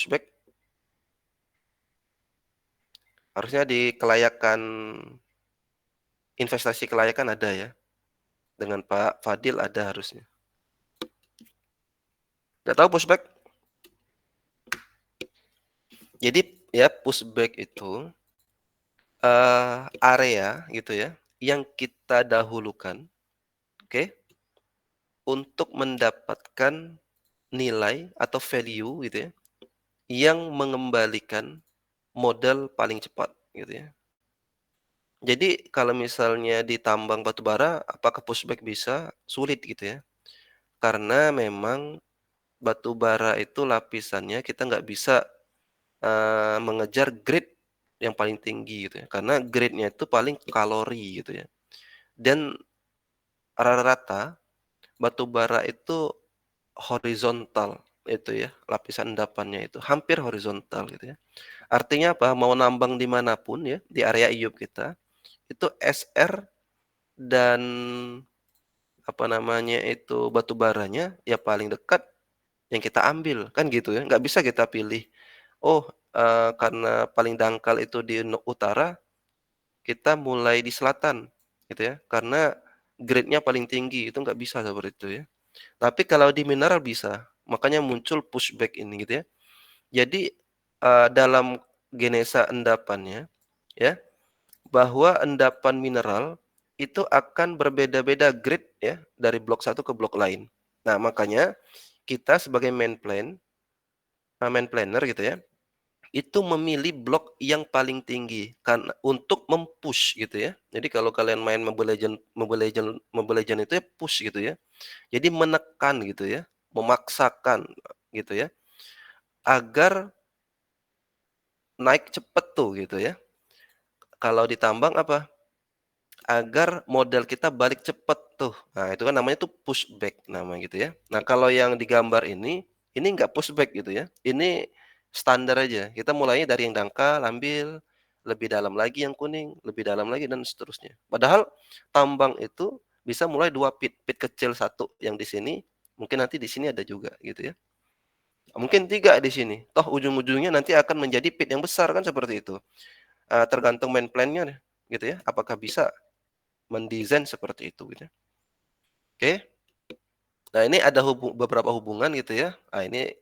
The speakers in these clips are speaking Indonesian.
pushback? Harusnya di kelayakan investasi kelayakan ada ya. Dengan Pak Fadil ada harusnya. Nggak tahu pushback? Jadi ya pushback itu area gitu ya yang kita dahulukan, oke, untuk mendapatkan nilai atau value gitu ya, yang mengembalikan modal paling cepat gitu ya. Jadi kalau misalnya di tambang batu bara, apakah pushback bisa? Sulit gitu ya. Karena memang batu bara itu lapisannya kita nggak bisa mengejar grade yang paling tinggi gitu ya. Karena grade-nya itu paling kalori gitu ya. Dan rata-rata batu bara itu horizontal itu ya, lapisan endapannya itu hampir horizontal gitu ya. Artinya apa? Mau nambang dimanapun ya, di area IUP kita, itu SR dan apa namanya itu batu baranya ya paling dekat yang kita ambil kan gitu ya. Nggak bisa kita pilih, oh karena paling dangkal itu di utara, kita mulai di selatan gitu ya. Karena grade-nya paling tinggi itu nggak bisa seperti itu ya. Tapi kalau di mineral bisa, makanya muncul pushback ini gitu ya. Jadi dalam genesa endapannya ya, bahwa endapan mineral itu akan berbeda-beda grade ya dari blok satu ke blok lain. Nah, makanya kita sebagai main planner gitu ya, itu memilih blok yang paling tinggi karena untuk mempush gitu ya. Jadi kalau kalian main Mobile Legend itu ya push gitu ya. Jadi menekan gitu ya, memaksakan gitu ya, agar naik cepet tuh gitu ya. Kalau ditambang apa? Agar modal kita balik cepet tuh. Nah, itu kan namanya tuh pushback namanya gitu ya. Nah, kalau yang digambar ini nggak pushback gitu ya. Ini standar aja. Kita mulainya dari yang dangkal, ambil, lebih dalam lagi yang kuning, lebih dalam lagi dan seterusnya. Padahal tambang itu bisa mulai 2 pit, pit kecil satu yang di sini, mungkin nanti di sini ada juga gitu ya. Mungkin 3 di sini. Toh ujung-ujungnya nanti akan menjadi pit yang besar kan seperti itu. Tergantung main plan-nya gitu ya. Apakah bisa mendesain seperti itu gitu ya. Oke. Nah, ini ada beberapa hubungan gitu ya. Ah, ini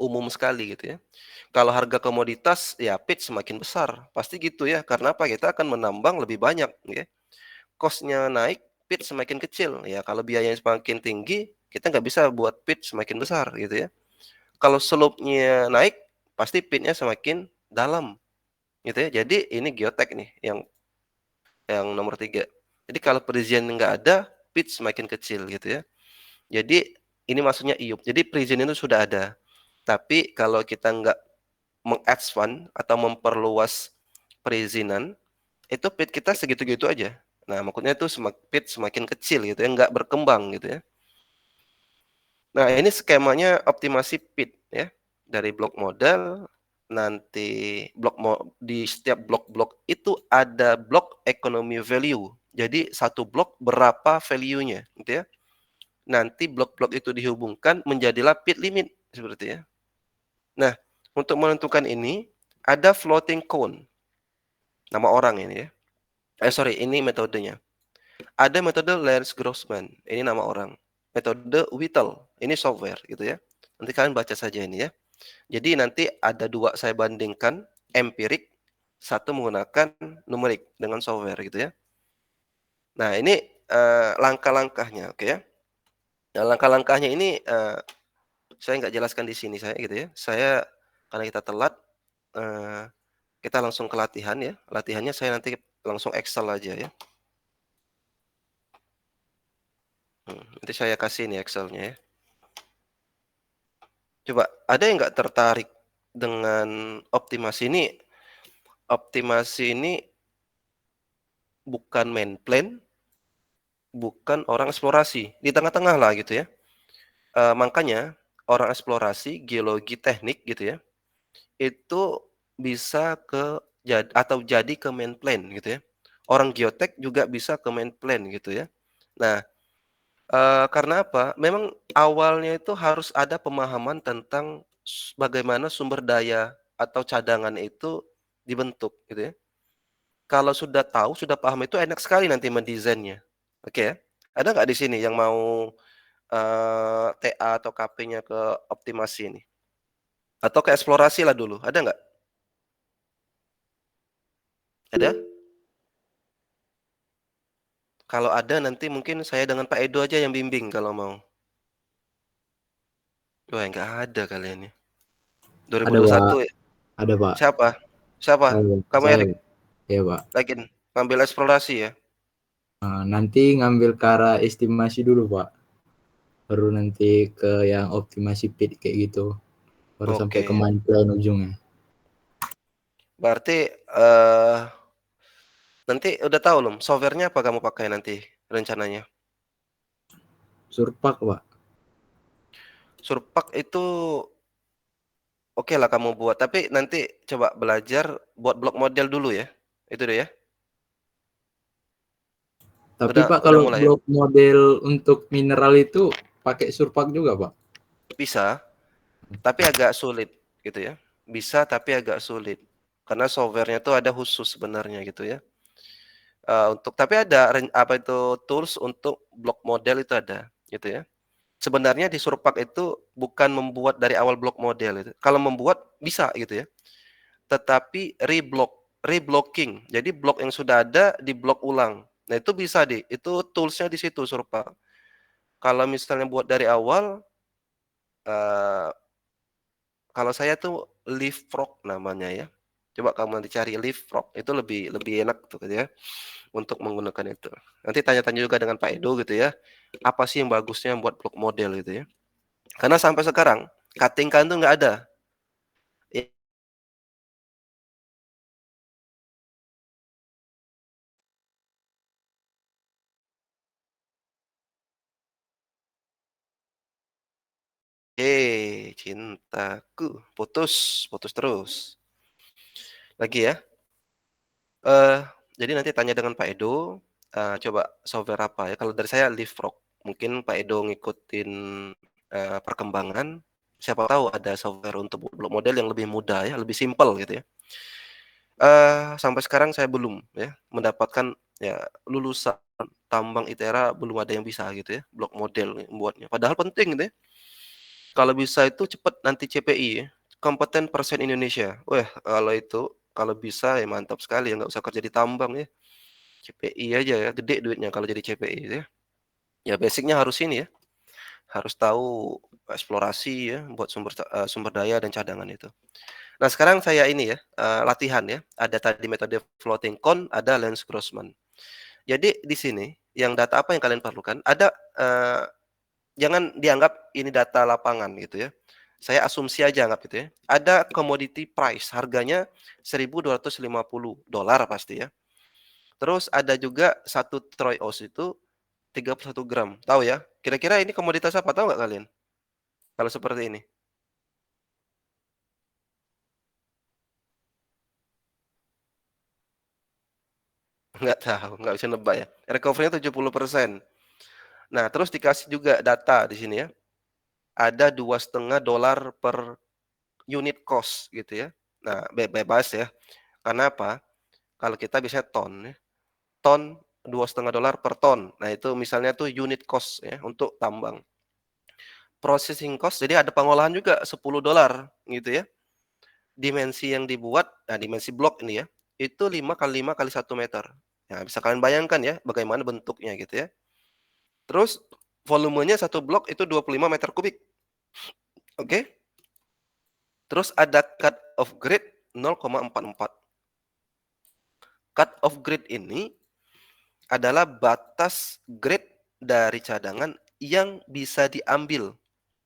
umum sekali gitu ya. Kalau harga komoditas ya pitch semakin besar, pasti gitu ya. Karena apa? Kita akan menambang lebih banyak ya. Cost-nya naik, pitch semakin kecil. Ya kalau biayanya semakin tinggi, kita nggak bisa buat pitch semakin besar gitu ya. Kalau slope-nya naik, pasti pitnya semakin dalam gitu ya. Jadi ini geotek nih yang nomor 3. Jadi kalau perizinan nggak ada, pitch semakin kecil gitu ya. Jadi ini maksudnya IUP. Jadi perizinan itu sudah ada. Tapi kalau kita nggak mengexpand atau memperluas perizinan, itu pit kita segitu-gitu aja. Nah, maksudnya itu pit semakin kecil gitu ya, nggak berkembang gitu ya. Nah, ini skemanya optimasi pit ya. Dari blok modal, nanti di setiap blok-blok itu ada blok economy value. Jadi satu blok berapa value-nya gitu ya. Nanti blok-blok itu dihubungkan menjadilah pit limit seperti ya. Nah, untuk menentukan ini ada floating cone. Nama orang ini ya. Sorry, ini metodenya. Ada metode Lance Grossman. Ini nama orang. Metode Whittle. Ini software gitu ya. Nanti kalian baca saja ini ya. Jadi nanti ada 2 saya bandingkan, empirik, satu menggunakan numerik dengan software gitu ya. Nah, ini langkah-langkahnya, oke ya. Nah, langkah-langkahnya ini saya nggak jelaskan di sini saya gitu ya. Saya karena kita telat, eee, kita langsung ke latihan ya. Latihannya saya nanti langsung Excel aja ya. Nanti saya kasih nih Excel-nya ya. Coba ada yang nggak tertarik dengan optimasi ini? Optimasi ini bukan main plan, bukan orang eksplorasi, di tengah-tengah lah gitu ya. Makanya orang eksplorasi, geologi teknik gitu ya, itu bisa atau jadi ke main plan gitu ya. Orang geotek juga bisa ke main plan gitu ya. Nah, karena apa? Memang awalnya itu harus ada pemahaman tentang bagaimana sumber daya atau cadangan itu dibentuk gitu ya. Kalau sudah tahu, sudah paham itu enak sekali nanti mendesainnya. Oke ya. Ada nggak di sini yang mau, TA atau KP-nya ke optimasi ini? Atau ke eksplorasi lah dulu, ada nggak? Ada? Kalau ada nanti mungkin saya dengan Pak Edo aja yang bimbing kalau mau. Wah, nggak ada kalian ya. Ada Pak, 2021 ya? ada Pak. Siapa? Siapa? Kamu Saya, Erik? ya Pak. Yakin? Ngambil eksplorasi ya? Nanti ngambil ke arah estimasi dulu Pak. Baru nanti ke yang optimasi pit kayak gitu. Baru sampai ke Oke. mine plan ujungnya. Berarti, nanti udah tahu belum software-nya apa kamu pakai nanti rencananya? Surpak Pak. Surpak itu oke lah kamu buat, tapi nanti coba belajar buat blok model dulu ya. Itu deh ya. Tapi Udah Pak udah kalau mulai ya? blok model untuk mineral itu pakai surpak juga Pak. Bisa, tapi agak sulit gitu ya. Bisa tapi agak sulit. Karena software-nya itu ada khusus sebenarnya gitu ya. Untuk tapi ada apa itu, tools untuk blok model itu ada, gitu ya. Sebenarnya di Surpak itu bukan membuat dari awal blok model itu. Kalau membuat bisa gitu ya, tetapi reblocking. Jadi blok yang sudah ada diblok ulang. Nah, itu bisa itu toolsnya di situ Surpak. Kalau misalnya buat dari awal, eee, kalau saya tuh Leapfrog namanya ya. Coba kamu nanti cari Leapfrog, itu lebih lebih enak tuh gitu ya. Untuk menggunakan itu. Nanti tanya-tanya juga dengan Pak Edo gitu ya, apa sih yang bagusnya buat blok model gitu ya. Karena sampai sekarang cutting-kan tuh nggak ada. Cintaku, putus, putus terus. Lagi ya, eee, jadi nanti tanya dengan Pak Edo, coba software apa ya, kalau dari saya Leapfrog. Mungkin Pak Edo ngikutin, perkembangan, siapa tahu ada software untuk blok model yang lebih mudah ya, lebih simpel gitu ya. Sampai sekarang saya belum ya, mendapatkan ya lulusan tambang ITERA belum ada yang bisa gitu ya, blok model membuatnya. Padahal penting gitu ya. Kalau bisa itu cepet nanti CPI ya, Kompeten Persen Indonesia. Wah, kalau itu, kalau bisa ya mantap sekali ya, nggak usah kerja di tambang ya. CPI aja ya, gede duitnya kalau jadi CPI itu ya. Ya basic-nya harus ini ya, harus tahu eksplorasi ya, buat sumber daya dan cadangan itu. Nah, sekarang saya ini ya, latihan ya, ada tadi metode floating cone, ada Lens Grossman. Jadi di sini, yang data apa yang kalian perlukan, ada, jangan dianggap ini data lapangan gitu ya. Saya asumsi aja anggap gitu ya. Ada commodity price, harganya $1.250 pasti ya. Terus ada juga satu troy ounce itu 31 gram, tahu ya? Kira-kira ini komoditas apa, tahu nggak kalian? Kalau seperti ini? Nggak tahu, nggak bisa nebak ya. Recovery-nya 70%. Nah, terus dikasih juga data di sini ya. Ada $2,5 per unit cost gitu ya. Nah, bebas ya. Karena apa? Kalau kita biasanya ton ya. Ton $2,5 per ton. Nah, itu misalnya tuh unit cost ya untuk tambang. Processing cost jadi ada pengolahan juga $10 gitu ya. Dimensi yang dibuat, nah dimensi blok ini ya, itu 5 kali 5 kali 1 meter. Nah, bisa kalian bayangkan ya bagaimana bentuknya gitu ya. Terus volumenya satu blok itu 25 meter kubik. Oke. Terus ada cut off grade 0,44. Cut off grade ini adalah batas grade dari cadangan yang bisa diambil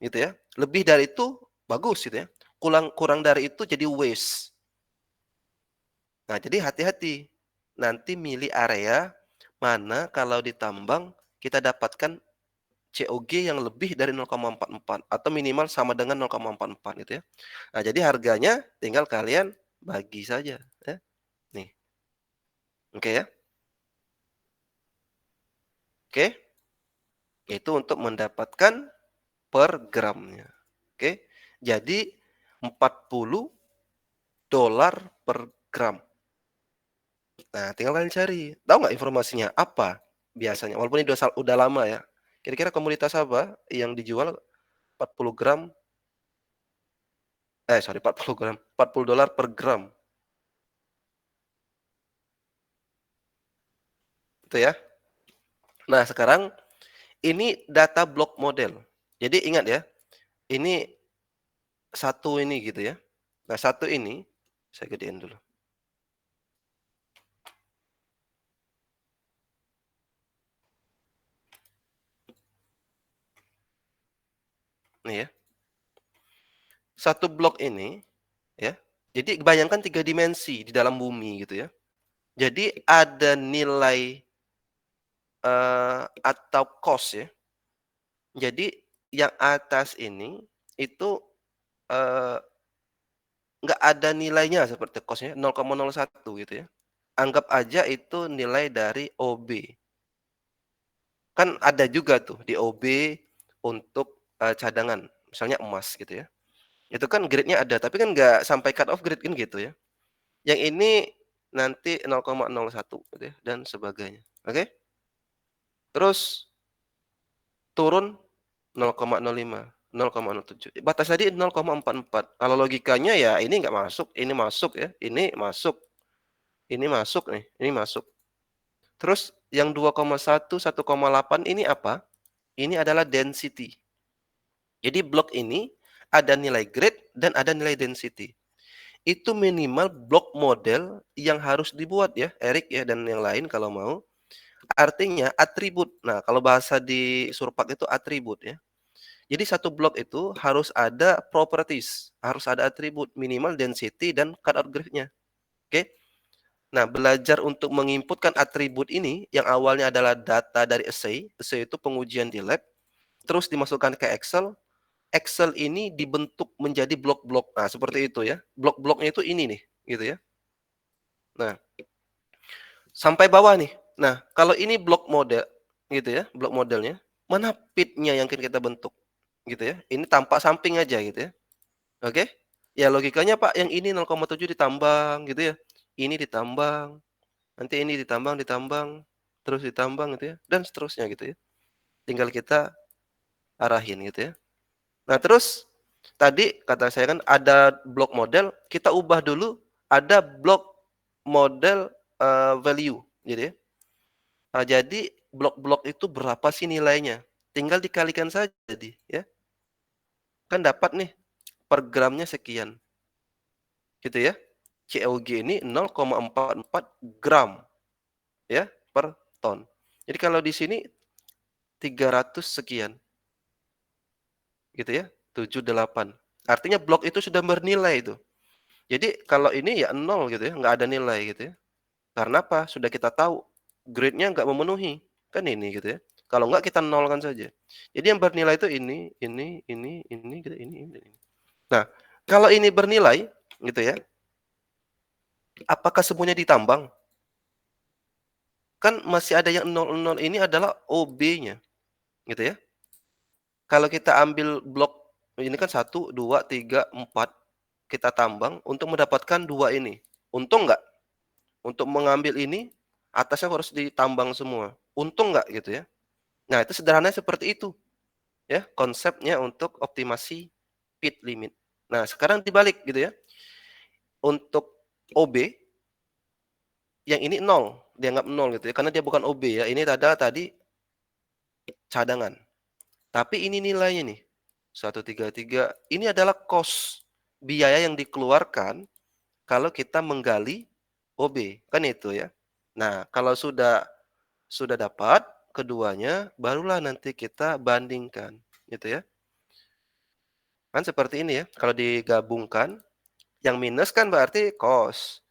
gitu ya. Lebih dari itu bagus gitu ya. Kurang kurang dari itu jadi waste. Nah, jadi hati-hati. Nanti milih area mana kalau ditambang kita dapatkan COG yang lebih dari 0,44 atau minimal sama dengan 0,44 gitu ya. Nah, jadi harganya tinggal kalian bagi saja ya. Nih, oke ya. Oke, itu untuk mendapatkan per gramnya. Oke. Jadi $40 per gram. Nah, tinggal kalian cari. Tahu nggak informasinya apa biasanya? Walaupun ini udah lama ya. Kira-kira komoditas apa yang dijual 40 gram, sorry 40 gram, $40 per gram. Itu ya. Nah, sekarang ini data block model. Jadi ingat ya, ini satu ini gitu ya. Nah, satu ini saya gedein dulu. Nih ya. Satu blok ini ya. Jadi bayangkan 3 dimensi di dalam bumi gitu ya. Jadi ada nilai atau cost ya. Jadi yang atas ini itu eee, nggak ada nilainya seperti cost-nya 0,01 gitu ya. Anggap aja itu nilai dari OB. Kan ada juga tuh di OB untuk, cadangan, misalnya emas gitu ya. Itu kan grade-nya ada, tapi kan nggak sampai cut off grade kan gitu ya. Yang ini nanti 0,01 gitu ya dan sebagainya, oke? Terus turun 0,05, 0,07, batas tadi 0,44. Kalau logikanya ya ini nggak masuk, ini masuk ya, ini masuk, ini masuk nih, ini masuk. Terus yang 2,1, 1,8 ini apa? Ini adalah density. Jadi blok ini ada nilai grade dan ada nilai density. Itu minimal blok model yang harus dibuat ya, Erik ya dan yang lain kalau mau. Artinya atribut. Nah, kalau bahasa di Surpak itu atribut ya. Jadi satu blok itu harus ada properties, harus ada atribut minimal density dan cutout grade-nya. Oke. Nah, belajar untuk menginputkan atribut ini yang awalnya adalah data dari assay, assay itu pengujian di lab, terus dimasukkan ke Excel. Excel ini dibentuk menjadi blok-blok. Nah, seperti itu ya. Blok-bloknya itu ini nih, gitu ya. Nah, sampai bawah nih. Nah, kalau ini blok model gitu ya, blok modelnya, mana pitnya yang kita bentuk gitu ya. Ini tampak samping aja gitu ya. Oke? Ya logikanya Pak yang ini 0,7 ditambang gitu ya. Ini ditambang, nanti ini ditambang, terus ditambang gitu ya, dan seterusnya gitu ya. Tinggal kita arahin gitu ya. Nah, terus tadi kata saya kan ada blok model, kita ubah dulu ada blok model, value gitu ya. Nah, jadi blok-blok itu berapa sih nilainya? Tinggal dikalikan saja jadi ya. Kan dapat nih per gramnya sekian. Gitu ya. COG ini 0,44 gram ya per ton. Jadi kalau di sini 300 sekian. Gitu ya. 78. Artinya blok itu sudah bernilai itu. Jadi kalau ini ya 0 gitu ya, nggak ada nilai gitu ya. Karena apa? Sudah kita tahu grade-nya nggak memenuhi. Kan ini gitu ya. Kalau nggak kita nolkan saja. Jadi yang bernilai itu ini, gitu, ini. Nah, kalau ini bernilai gitu ya, apakah semuanya ditambang? Kan masih ada yang 0, ini adalah OB-nya gitu ya. Kalau kita ambil blok ini kan 1, 2, 3, 4 kita tambang untuk mendapatkan 2 ini. Untung nggak? Untuk mengambil ini atasnya harus ditambang semua. Untung nggak gitu ya? Nah, itu sederhananya seperti itu ya konsepnya untuk optimasi pit limit. Nah, sekarang dibalik gitu ya. Untuk OB yang ini 0, dianggap 0 gitu ya karena dia bukan OB ya. Ini adalah tadi cadangan. Tapi ini nilainya nih. 133 ini adalah cost biaya yang dikeluarkan kalau kita menggali OB, kan itu ya. Nah, kalau sudah dapat keduanya, barulah nanti kita bandingkan, gitu ya. Kan seperti ini ya, kalau digabungkan, yang minus kan berarti cost,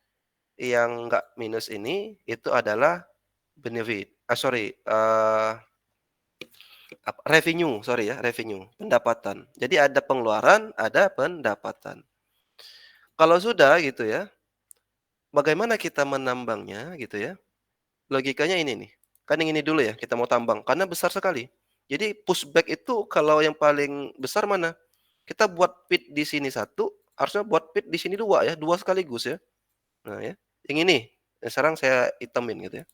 yang nggak minus ini itu adalah benefit. Sorry, revenue, sorry ya, revenue, pendapatan. Jadi ada pengeluaran, ada pendapatan. Kalau sudah gitu ya, bagaimana kita menambangnya gitu ya? Logikanya ini nih, kan yang ini dulu ya kita mau tambang, karena besar sekali. Jadi pushback itu kalau yang paling besar mana? Kita buat pit di sini satu, harusnya buat pit di sini 2 ya, 2 sekaligus ya. Nah ya, yang ini, sekarang saya hitamin gitu ya.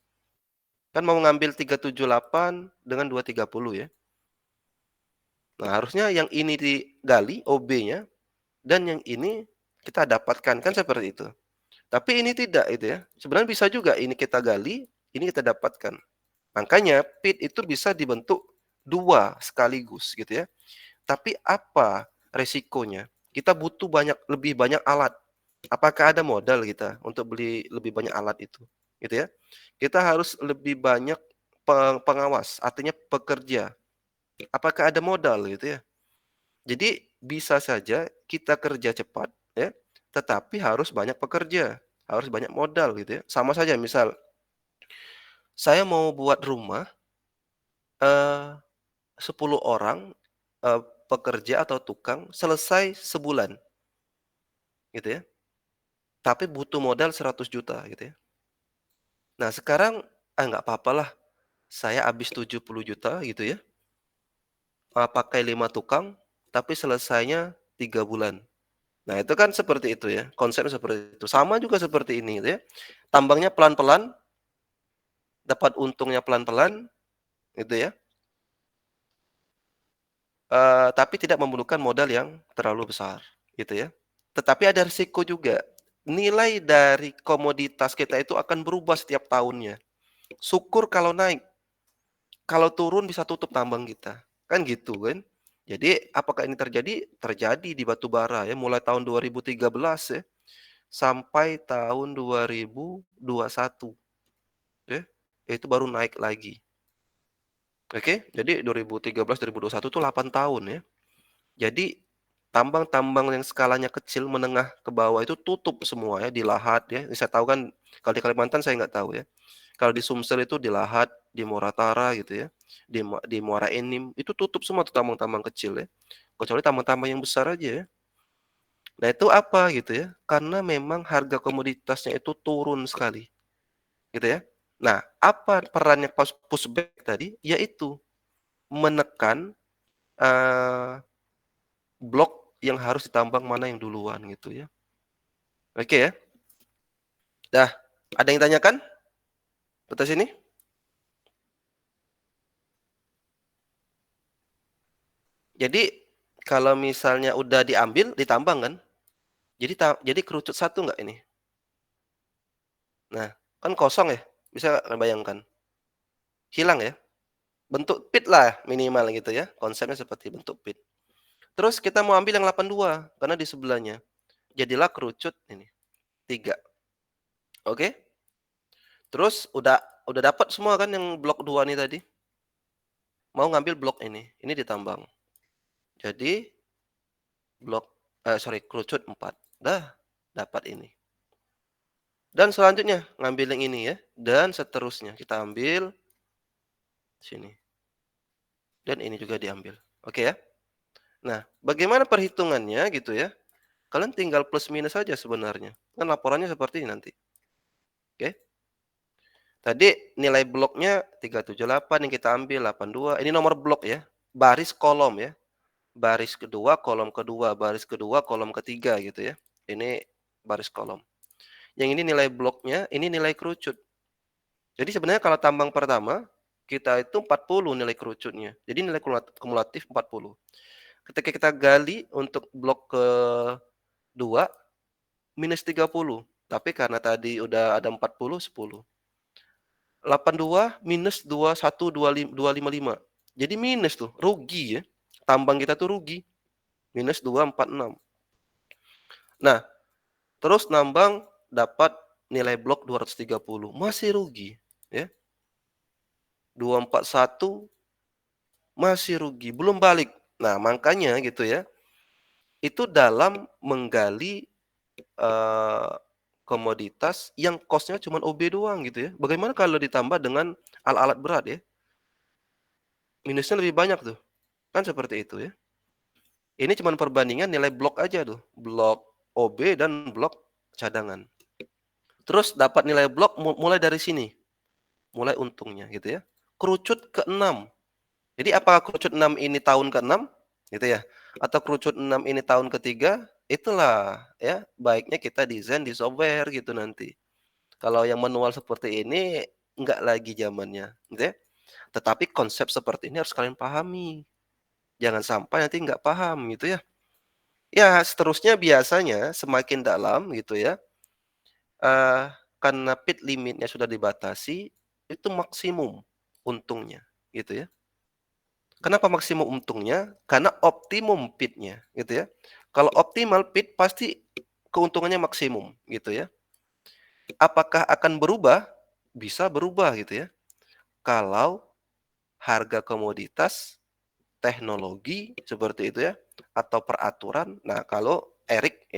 Kan mau ngambil 378 dengan 230 ya. Nah, harusnya yang ini digali OB-nya dan yang ini kita dapatkan, kan seperti itu. Tapi ini tidak itu ya. Sebenarnya bisa juga ini kita gali, ini kita dapatkan. Makanya pit itu bisa dibentuk 2 sekaligus gitu ya. Tapi apa resikonya? Kita butuh lebih banyak alat. Apakah ada modal kita untuk beli lebih banyak alat itu? Gitu ya. Kita harus lebih banyak pengawas, artinya pekerja. Apakah ada modal gitu ya? Jadi bisa saja kita kerja cepat ya, tetapi harus banyak pekerja, harus banyak modal gitu ya. Sama saja misal saya mau buat rumah, eee, 10 orang, pekerja atau tukang selesai sebulan gitu ya, tapi butuh modal 100 juta gitu ya. Nah sekarang, nggak papalah saya habis 70 juta gitu ya, pakai 5 tukang, tapi selesainya 3 bulan. Nah, itu kan seperti itu ya, konsepnya seperti itu. Sama juga seperti ini gitu ya, tambangnya pelan-pelan, dapat untungnya pelan-pelan gitu ya, tapi tidak memerlukan modal yang terlalu besar gitu ya. Tetapi ada risiko juga, nilai dari komoditas kita itu akan berubah setiap tahunnya. Syukur kalau naik, kalau turun bisa tutup tambang kita, kan gitu kan. Jadi apakah ini terjadi? Terjadi di batu bara ya, mulai tahun 2013 ya, sampai tahun 2021 ya, itu baru naik lagi. Oke, jadi 2013, 2021 tuh 8 tahun ya. Jadi tambang-tambang yang skalanya kecil, menengah ke bawah itu tutup semua ya, di Lahat ya. Saya tahu kan kalau di Kalimantan saya nggak tahu ya. Kalau di Sumsel itu di Lahat, di Moratara gitu ya, di Muara Enim, itu tutup semua tuh tambang-tambang kecil ya. Kecuali tambang-tambang yang besar aja ya. Nah itu apa gitu ya, karena memang harga komoditasnya itu turun sekali, gitu ya. Nah, apa perannya pushback tadi? Yaitu menekan, eee, blok yang harus ditambang mana yang duluan gitu ya. Oke ya. Dah, ada yang tanyakan? Sampai sini? Jadi kalau misalnya udah diambil, ditambang kan, jadi kerucut satu nggak ini? Nah, kan kosong ya, bisa nggak bayangkan? Hilang ya? Bentuk pit lah minimal gitu ya, konsepnya seperti bentuk pit. Terus kita mau ambil yang 82 karena di sebelahnya. Jadilah kerucut ini, 3. Oke? Terus udah dapat semua kan yang blok 2 nih tadi? Mau ngambil blok ini ditambang. Jadi kerucut 4. Dah, dapat ini. Dan selanjutnya ngambil yang ini ya, dan seterusnya. Kita ambil sini. Dan ini juga diambil. Oke ya? Nah, bagaimana perhitungannya gitu ya? Kalian tinggal plus minus saja sebenarnya. Kan laporannya seperti ini nanti. Oke? Tadi nilai bloknya 378 yang kita ambil 82. Ini nomor blok ya. Baris kolom ya. Baris kedua, kolom kedua, baris kedua, kolom ketiga gitu ya. Ini baris kolom. Yang ini nilai bloknya, ini nilai kerucut. Jadi sebenarnya kalau tambang pertama, kita itu 40 nilai kerucutnya. Jadi nilai kumulatif 40. Ketika kita gali untuk blok kedua, minus 30. Tapi karena tadi udah ada 40, 10. 82 minus 21,255. Jadi minus tuh, rugi ya. Tambang kita tuh rugi. Minus 246. Nah, terus nambang dapat nilai blok 230. Masih rugi ya. 241 masih rugi, belum balik. Nah, makanya gitu ya. Itu dalam menggali eee, komoditas yang cost-nya cuman OB doang gitu ya. Bagaimana kalau ditambah dengan alat-alat berat ya? Minusnya lebih banyak tuh, kan seperti itu ya. Ini cuman perbandingan nilai blok aja tuh, blok OB dan blok cadangan. Terus dapat nilai blok mulai dari sini, mulai untungnya gitu ya. Kerucut ke-6. Jadi apakah kerucut 6 ini tahun ke-6 gitu ya? Atau kerucut 6 ini tahun ketiga? itulah ya baiknya kita desain di software gitu nanti. Kalau yang manual seperti ini nggak lagi zamannya, gitu ya. Tetapi konsep seperti ini harus kalian pahami. Jangan sampai nanti nggak paham gitu ya. Ya seterusnya biasanya semakin dalam gitu ya, eee, karena pit limitnya sudah dibatasi, itu maksimum untungnya, gitu ya. Kenapa maksimum untungnya? Karena optimum pitnya, gitu ya. Kalau optimal pit pasti keuntungannya maksimum, gitu ya. Apakah akan berubah? Bisa berubah gitu ya. Kalau harga komoditas, teknologi seperti itu ya, atau peraturan. Nah, kalau Erik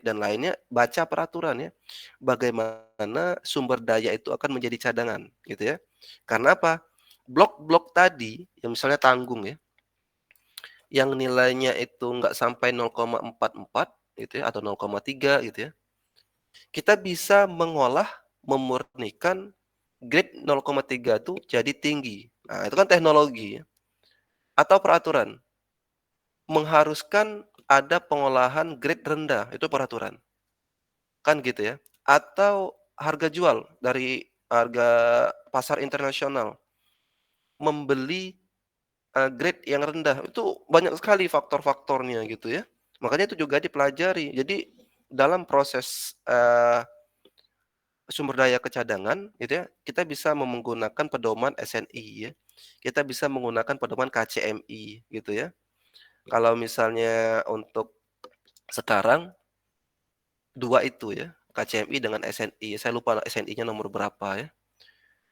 dan lainnya baca peraturan ya. Bagaimana sumber daya itu akan menjadi cadangan, gitu ya. Karena apa? Blok-blok tadi yang misalnya tanggung ya, yang nilainya itu nggak sampai 0,44 gitu ya, atau 0,3 gitu ya, kita bisa mengolah, memurnikan grade 0,3 itu jadi tinggi. Nah, itu kan teknologi ya, atau peraturan, mengharuskan ada pengolahan grade rendah, itu peraturan, kan gitu ya. Atau harga jual dari harga pasar internasional, membeli grade yang rendah, itu banyak sekali faktor-faktornya gitu ya. Makanya itu juga dipelajari. Jadi dalam proses, sumber daya kecadangan gitu ya, kita bisa menggunakan pedoman SNI ya. Kita bisa menggunakan pedoman KCMI gitu ya. Kalau misalnya untuk sekarang 2 itu ya, KCMI dengan SNI. Saya lupa SNI-nya nomor berapa ya.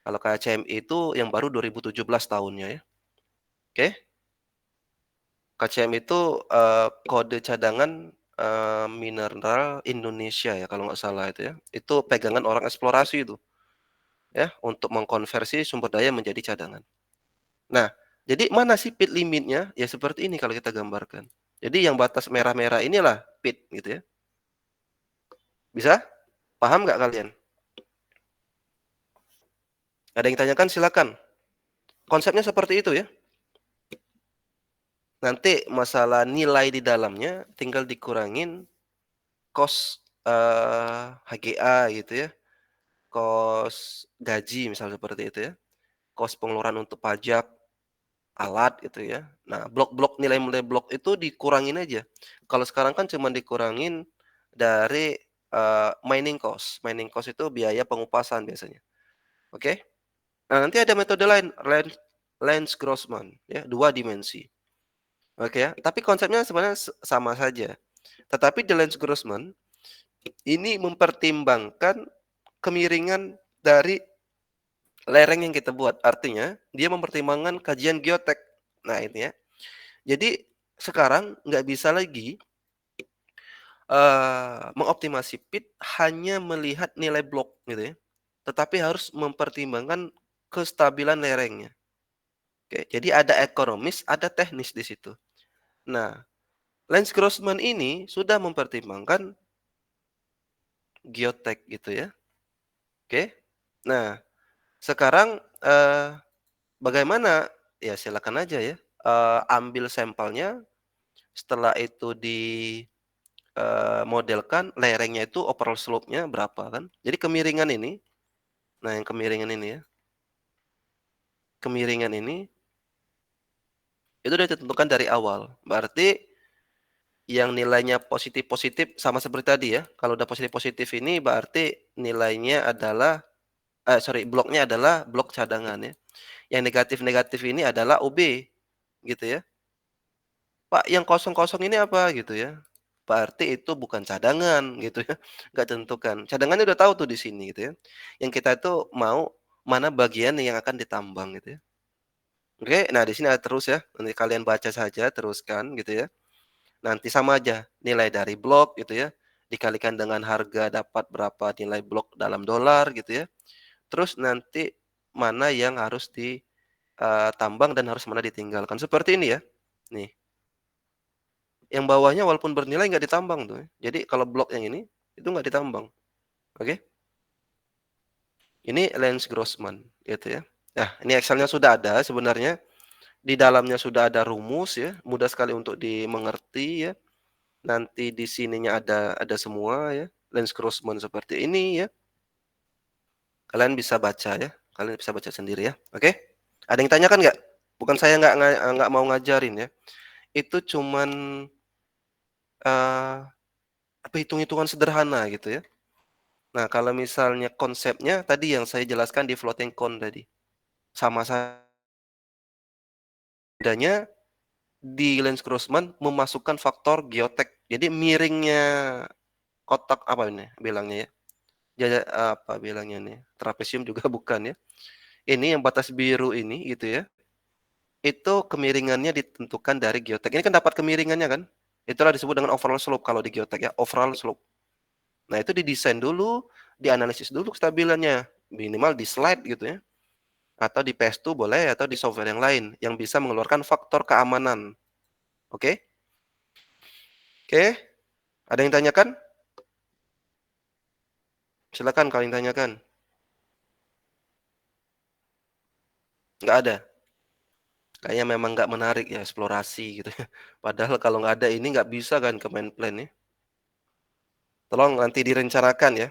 Kalau KCMI itu yang baru 2017 tahunnya ya. Oke. KCM itu, kode cadangan, mineral Indonesia ya kalau nggak salah itu ya. Itu pegangan orang eksplorasi itu, ya, untuk mengkonversi sumber daya menjadi cadangan. Nah, jadi mana sih pit limitnya? Ya seperti ini kalau kita gambarkan. Jadi yang batas merah-merah inilah pit gitu ya. Bisa? Paham nggak kalian? Ada yang tanyakan silakan. Konsepnya seperti itu ya. Nanti masalah nilai di dalamnya tinggal dikurangin cost, HGA gitu ya. Kos gaji misal seperti itu ya, kos pengeluaran untuk pajak, alat gitu ya. Nah, blok-blok nilai-nilai blok itu dikurangin aja. Kalau sekarang kan cuman dikurangin dari, mining cost. Mining cost itu biaya pengupasan biasanya, oke? Nah, nanti ada metode lain, Lens-Grossman ya, 2 dimensi, oke ya. Tapi konsepnya sebenarnya sama saja. Tetapi di Lens-Grossman ini mempertimbangkan kemiringan dari lereng yang kita buat, artinya dia mempertimbangkan kajian geotek. Nah ini ya. Jadi sekarang nggak bisa lagi, mengoptimasi pit hanya melihat nilai blok gitu ya, tetapi harus mempertimbangkan kestabilan lerengnya. Oke, jadi ada ekonomis, ada teknis di situ. Nah, Lens Grossman ini sudah mempertimbangkan geotek gitu ya, oke. Nah, sekarang, bagaimana? Ya silakan aja ya, ambil sampelnya, setelah itu modelkan lerengnya itu overall slope-nya berapa kan. Jadi kemiringan ini, nah yang kemiringan ini ya, kemiringan ini, itu udah ditentukan dari awal. Berarti yang nilainya positif-positif sama seperti tadi ya, kalau udah positif-positif ini berarti nilainya adalah sorry, bloknya adalah blok cadangan ya. Yang negatif-negatif ini adalah OB, gitu ya. "Pak, yang kosong-kosong ini apa?" Gitu ya. Berarti itu bukan cadangan gitu ya, nggak tentukan. Cadangannya udah tahu tuh di sini gitu ya. Yang kita itu mau mana bagian yang akan ditambang gitu ya. Oke, nah di sini ada terus ya, nanti kalian baca saja teruskan gitu ya. Nanti sama aja nilai dari blok gitu ya, dikalikan dengan harga dapat berapa nilai blok dalam dolar gitu ya. Terus nanti mana yang harus ditambang dan harus mana ditinggalkan, seperti ini ya. Nih. Yang bawahnya walaupun bernilai nggak ditambang tuh ya. Jadi kalau blok yang ini, itu nggak ditambang, oke. Ini Lens Grossman gitu ya. Nah, ini Excel-nya sudah ada sebenarnya, di dalamnya sudah ada rumus ya, mudah sekali untuk dimengerti ya. nanti di sininya ada semua ya, Lens Grossman seperti ini ya. Kalian bisa baca ya, kalian bisa baca sendiri ya, oke? Ada yang tanyakan nggak? Bukan saya nggak mau ngajarin ya, itu cuman, eee, apa, hitung-hitungan sederhana gitu ya. Nah, kalau misalnya konsepnya tadi yang saya jelaskan di floating cone tadi, sama bedanya di Lens Grossman memasukkan faktor geotek. Jadi miringnya kotak apa ini bilangnya ya, apa bilangnya nih, trapesium juga bukan ya. Ini yang batas biru ini gitu ya, itu kemiringannya ditentukan dari geotek. Ini kan dapat kemiringannya kan, itulah disebut dengan overall slope kalau di geotek ya, overall slope. Nah, itu didesain dulu, dianalisis dulu kestabilannya, minimal di slide gitu ya, atau di PS2 boleh, atau di software yang lain yang bisa mengeluarkan faktor keamanan. Oke? Oke, ada yang tanyakan? Silakan kalau yang tanyakan. Nggak ada? Kayaknya memang nggak menarik ya eksplorasi gitu ya. Padahal kalau nggak ada ini nggak bisa kan ke main plan ya. Tolong nanti direncanakan ya.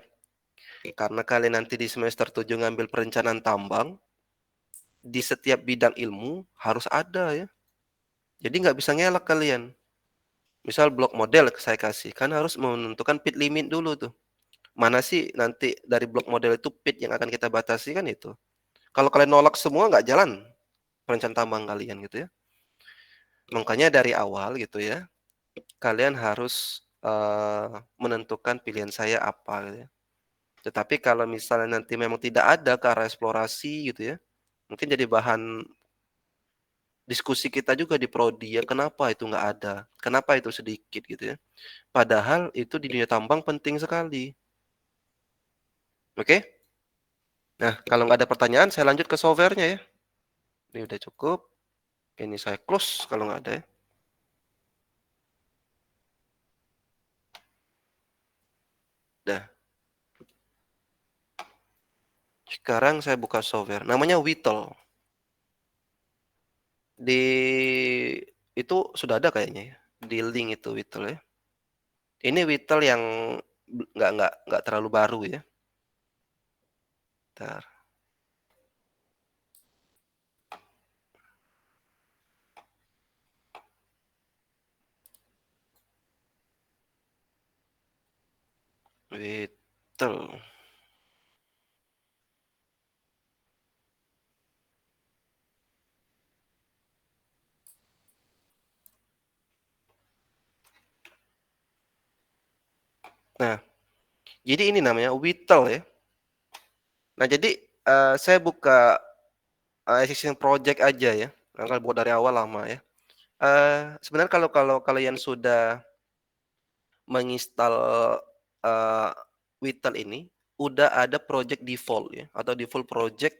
Karena kalian nanti di semester 7 ngambil perencanaan tambang, di setiap bidang ilmu harus ada ya. Jadi nggak bisa ngelak kalian. Misal blok model saya kasih, kan harus menentukan pit limit dulu tuh. Mana sih nanti dari blok model itu pit yang akan kita batasi kan itu. Kalau kalian nolak semua nggak jalan perencanaan tambang kalian gitu ya. Makanya dari awal gitu ya, kalian harus, menentukan pilihan saya apa gitu ya. Tetapi kalau misalnya nanti memang tidak ada ke arah eksplorasi gitu ya, mungkin jadi bahan diskusi kita juga di prodi ya, kenapa itu nggak ada? Kenapa itu sedikit gitu ya? Padahal itu di dunia tambang penting sekali. Oke? Nah, kalau nggak ada pertanyaan saya lanjut ke software-nya ya. Ini udah cukup, ini saya close kalau nggak ada ya. Dah. Sekarang saya buka software, namanya Whittle. Di itu sudah ada kayaknya ya, di link itu Whittle ya. Ini Whittle yang nggak terlalu baru ya. Bentar, Whittle. Nah, jadi ini namanya Whittle ya. Nah, jadi, saya buka, existing project aja ya, karena buat dari awal lama ya. Sebenarnya kalau kalau kalian sudah menginstal, eee, Whittle ini, udah ada project default ya, atau default project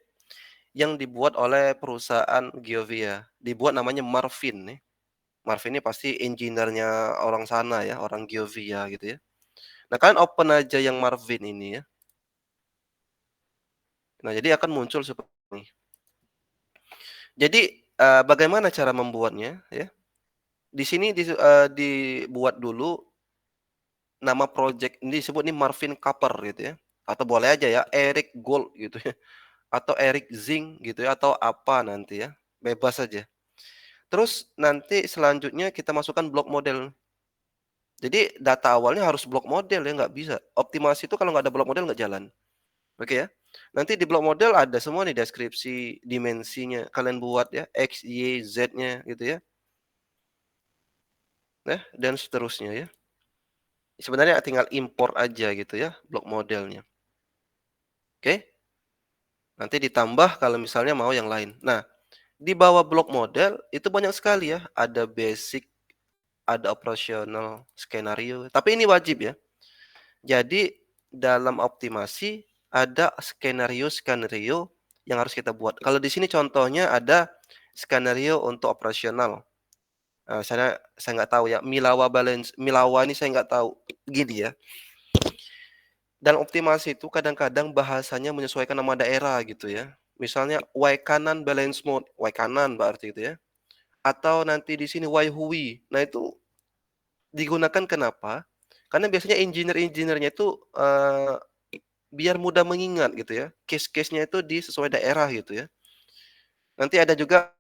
yang dibuat oleh perusahaan Geovia, dibuat namanya Marvin ya. Marvin ini pasti engineer-nya orang sana ya, orang Geovia gitu ya. Nah, kalian open aja yang Marvin ini ya. Nah, jadi akan muncul seperti ini. Jadi, bagaimana cara membuatnya ya, di sini dibuat dulu nama project ini disebut nih Marvin Copper gitu ya, atau boleh aja ya Eric Gold gitu ya, atau Eric Zinc gitu ya, atau apa nanti ya, bebas saja. Terus nanti selanjutnya kita masukkan blok model. Jadi data awalnya harus blok model ya, nggak bisa. Optimasi itu kalau nggak ada blok model nggak jalan. Oke ya. Nanti di blok model ada semua nih deskripsi, dimensinya, kalian buat ya, X, Y, Z-nya gitu ya. Nah, dan seterusnya ya. Sebenarnya tinggal import aja gitu ya, blok modelnya. Oke? Nanti ditambah kalau misalnya mau yang lain. Nah, di bawah blok model itu banyak sekali ya, ada basic, ada operasional, skenario, tapi ini wajib ya. Jadi dalam optimasi ada skenario-skenario yang harus kita buat. Kalau di sini contohnya ada skenario untuk operasional. Saya nggak tahu ya, Milawa ini saya nggak tahu. Gini ya, dalam optimasi itu kadang-kadang bahasanya menyesuaikan nama daerah gitu ya. Misalnya Y kanan balance mode, Y kanan berarti itu ya. Atau nanti di sini Y hui. Nah itu digunakan kenapa? Karena biasanya engineer-nya itu, biar mudah mengingat gitu ya, case-nya itu di sesuai daerah gitu ya. Nanti ada juga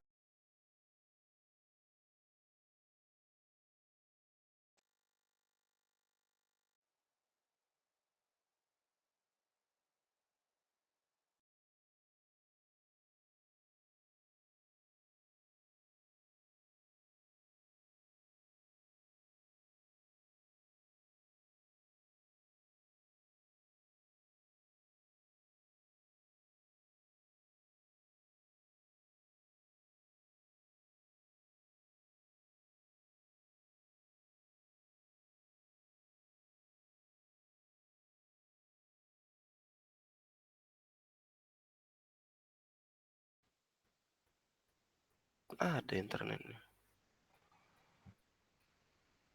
ada internetnya.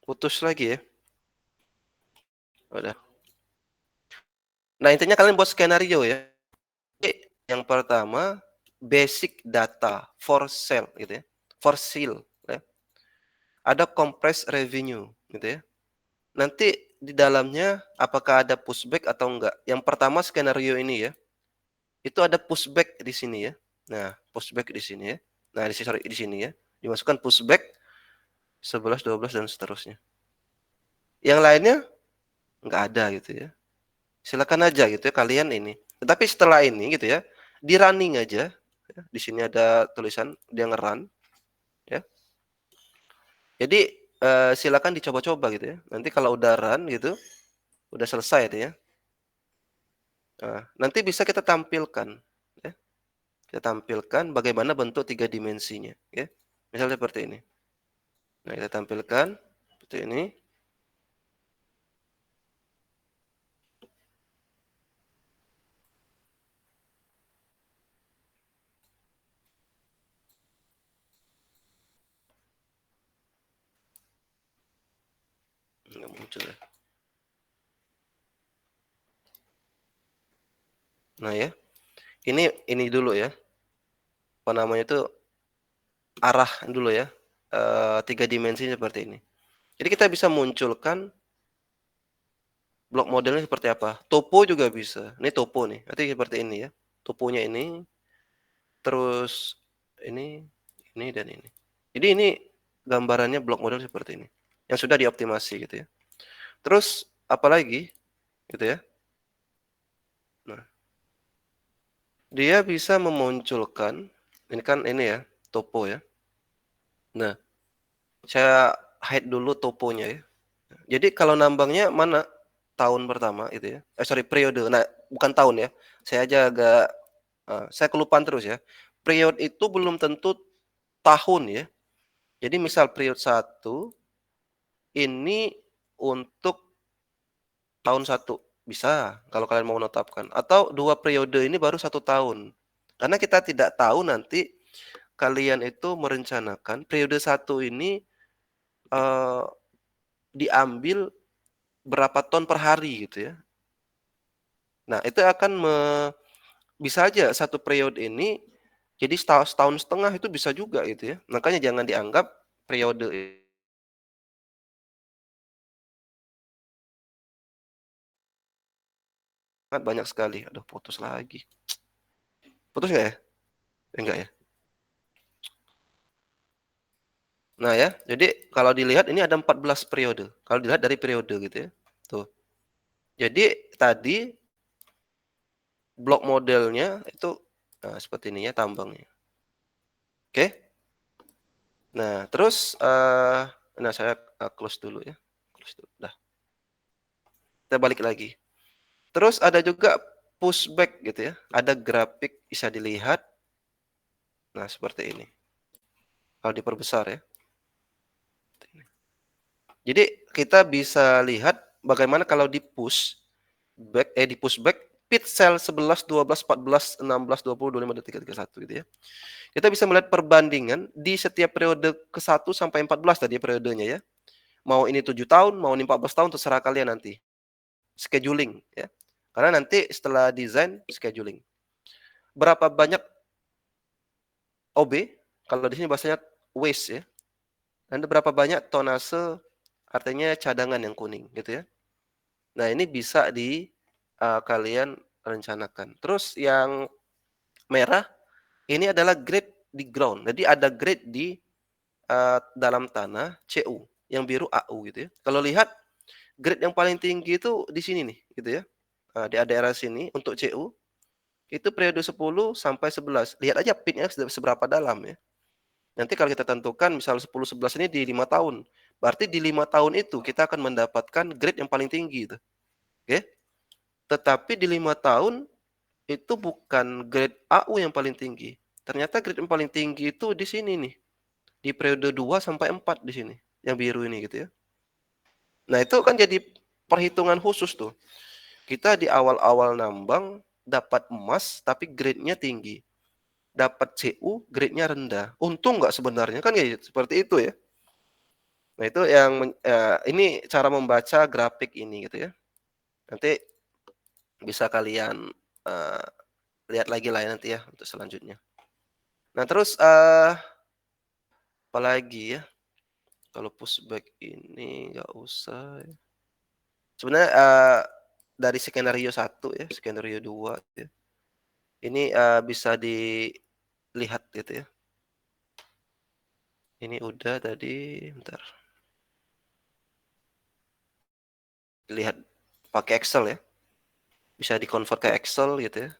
Putus lagi ya? Udah. Nah, intinya kalian buat skenario ya. Yang pertama, basic data for sale gitu ya, for sale ya. Ada compressed revenue gitu ya. Nanti di dalamnya apakah ada pushback atau enggak. Yang pertama skenario ini ya, itu ada pushback di sini ya. Nah, pushback di sini ya. Nah, di sini ya. Dimasukkan pushback 11, 12 dan seterusnya. Yang lainnya enggak ada gitu ya. Silakan aja gitu ya kalian ini. Tetapi setelah ini gitu ya, di running aja. Di sini ada tulisan dia nge-run ya. Jadi silakan dicoba-coba gitu ya. Nanti kalau udah run gitu, udah selesai itu ya. Nah, nanti bisa kita tampilkan ya. Kita tampilkan bagaimana bentuk 3 dimensinya ya. Misalnya seperti ini. Nah, kita tampilkan seperti ini. Nggak muncul ya. Nah ya, ini dulu ya. Apa namanya itu arah dulu ya. 3 dimensi seperti ini. Jadi kita bisa munculkan blok modelnya seperti apa. Topo juga bisa. Ini topo nih. Nanti seperti ini ya. Toponya ini, terus ini dan ini. Jadi ini gambarannya blok model seperti ini. Yang sudah dioptimasi gitu ya. Terus apalagi gitu ya. Nah, dia bisa memunculkan ini kan ini ya, topo ya. Nah, saya hide dulu toponya ya. Jadi kalau nambangnya mana? Tahun pertama itu ya. Sorry, periode. Nah, bukan tahun ya. Saya aja agak saya kelupaan terus ya. Periode itu belum tentu tahun ya. Jadi misal periode 1 ini untuk tahun 1 bisa kalau kalian mau menetapkan, atau 2 periode ini baru 1 tahun. Karena kita tidak tahu nanti kalian itu merencanakan periode 1 ini, eee, diambil berapa ton per hari gitu ya. Nah, itu akan bisa aja 1 periode ini jadi setahun setengah itu bisa juga gitu ya. Makanya jangan dianggap periode sangat banyak sekali. Aduh, putus lagi. Putus nggak ya? Enggak ya? Nah ya, jadi kalau dilihat ini ada 14 periode, kalau dilihat dari periode gitu ya, tuh. Jadi tadi blok modelnya itu, seperti ini ya tambangnya, oke. Nah terus, nah saya, close dulu ya, close dulu, dah. Kita balik lagi. Terus ada juga pushback gitu ya, ada grafik bisa dilihat, nah seperti ini, kalau diperbesar ya. Jadi kita bisa lihat bagaimana kalau di pushback pit sel 11, 12, 14, 16, 20, 25, 23, 31 gitu ya. Kita bisa melihat perbandingan di setiap periode ke-1 sampai 14 tadi periodenya ya. Mau ini 7 tahun, mau ini 14 tahun terserah kalian nanti. Scheduling ya. Karena nanti setelah desain scheduling. Berapa banyak OB, kalau di sini bahasanya waste ya. Dan berapa banyak tonase artinya cadangan yang kuning gitu ya. Nah, ini bisa kalian rencanakan. Terus yang merah ini adalah grade di ground. Jadi ada grade di dalam tanah CU, yang biru AU gitu ya. Kalau lihat grade yang paling tinggi itu di sini nih gitu ya. Di daerah sini untuk CU itu periode 10 sampai 11. Lihat aja pitnya seberapa dalam ya. Nanti kalau kita tentukan misal 10 11 ini di 5 tahun. Berarti di 5 tahun itu kita akan mendapatkan grade yang paling tinggi itu. Oke. Tetapi di 5 tahun itu bukan grade AU yang paling tinggi. Ternyata grade yang paling tinggi itu di sini nih. Di periode 2 sampai 4 di sini. Yang biru ini gitu ya. Nah, itu kan jadi perhitungan khusus tuh. Kita di awal-awal nambang dapat emas tapi grade-nya tinggi. Dapat CU grade-nya rendah. Untung nggak sebenarnya kan kayak seperti itu ya. Nah, itu yang ini cara membaca grafik ini gitu ya. Nanti bisa kalian eee, lihat lagi lah ya nanti ya untuk selanjutnya. Nah, terus apalagi ya, kalau pushback ini nggak usah ya. Sebenarnya dari skenario 1 ya, skenario 2 ya, ini bisa dilihat gitu ya. Ini udah tadi, bentar. Lihat pakai Excel ya. Bisa di-convert ke Excel gitu ya.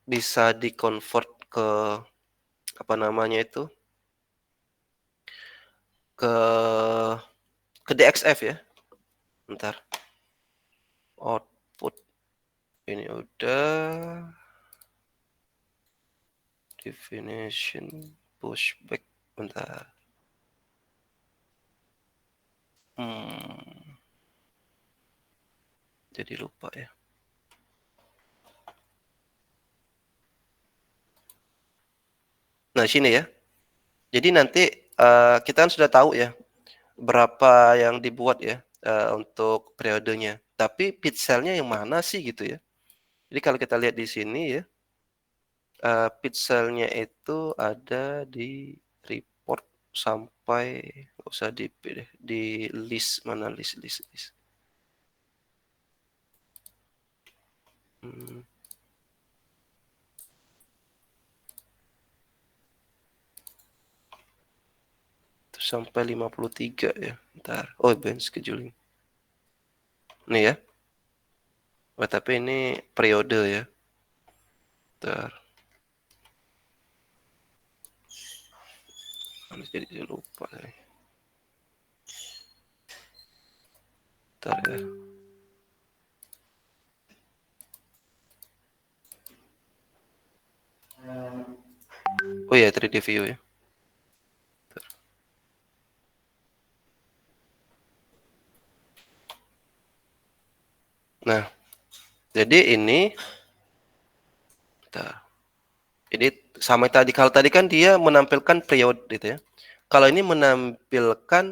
Bisa di-convert ke apa namanya itu, ke DXF ya. Bentar. Output ini udah, definition pushback, bentar. Jadi lupa ya. Nah, sini ya. Jadi nanti kita kan sudah tahu ya berapa yang dibuat ya untuk periodenya. Tapi pixelnya yang mana sih gitu ya. Jadi kalau kita lihat di sini ya, pixelnya itu ada di report sampai, nggak usah di list, mana list. Sampai 53 ya. Bentar. Oh, bench scheduling. Nih ya. Oh, tapi ini periode ya. Bentar. Jadi lupa nih. Bentar ya. Oh ya, 3D view ya. Bentar. Nah, jadi ini, bentar. Jadi sama tadi, kalau tadi kan dia menampilkan periode gitu ya. Kalau ini menampilkan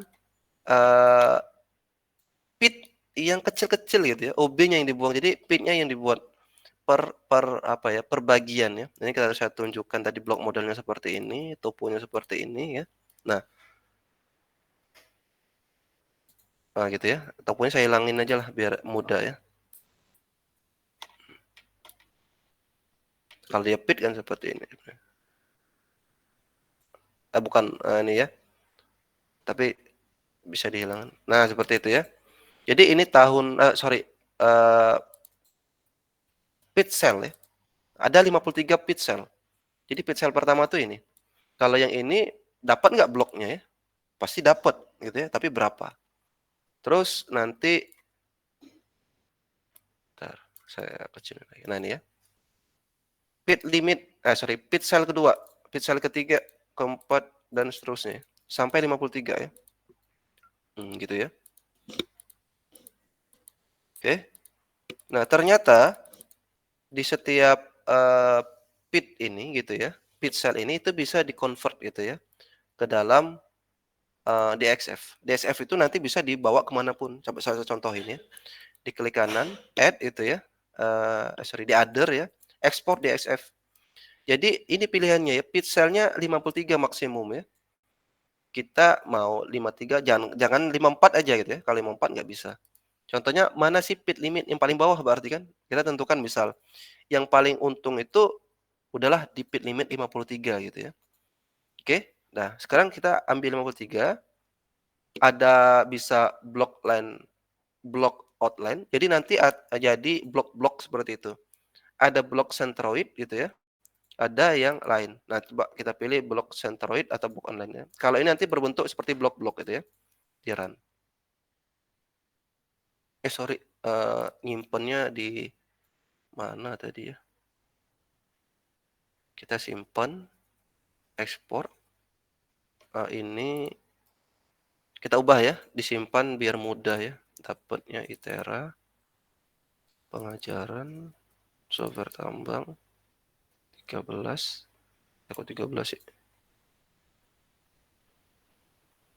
pit yang kecil-kecil gitu ya, OB-nya yang dibuang. Jadi pitnya yang dibuat per apa ya, per bagian ya. Ini kita saya tunjukkan tadi blok modelnya seperti ini, toponya seperti ini ya. Nah, gitu ya. Toponya saya hilangin aja lah biar mudah ya. Kalau dia pit kan seperti ini. Bukan ini ya. Tapi bisa dihilangkan. Nah, seperti itu ya. Jadi ini tahun pit cell ya. Ada 53 pit cell. Jadi pit cell pertama tuh ini. Kalau yang ini dapat nggak bloknya ya? Pasti dapat gitu ya, tapi berapa? Terus nanti, bentar, saya kecilin lagi. Nah, ini ya. Pit limit, pit cell kedua, pit cell ketiga, keempat, dan seterusnya. Sampai 53 ya. Gitu ya. Oke. Nah, ternyata di setiap pit ini gitu ya, pit cell ini itu bisa di-convert gitu ya ke dalam DXF. DXF itu nanti bisa dibawa kemanapun. Coba saya contohin ya. Diklik kanan, add itu ya, di other ya, export DXF. Jadi ini pilihannya ya, pit cell-nya 53 maksimum ya. kita mau 53, jangan 54 aja gitu ya, kalau 54 nggak bisa. Contohnya mana sih pit limit yang paling bawah berarti kan, kita tentukan misal, yang paling untung itu udahlah di pit limit 53 gitu ya. Oke, nah sekarang kita ambil 53, ada bisa block outline, jadi nanti jadi blok-blok seperti itu. Ada blok centroid gitu ya, ada yang lain. Nah, coba kita pilih blok centroid atau blok online ya. Kalau ini nanti berbentuk seperti blok-blok gitu ya, di run. Sorry, nyimpennya di mana tadi ya? Kita simpan, ekspor. Ini kita ubah ya, disimpan biar mudah ya. Dapatnya ITERA, pengajaran, software tambang, 13. Aku 13 ya.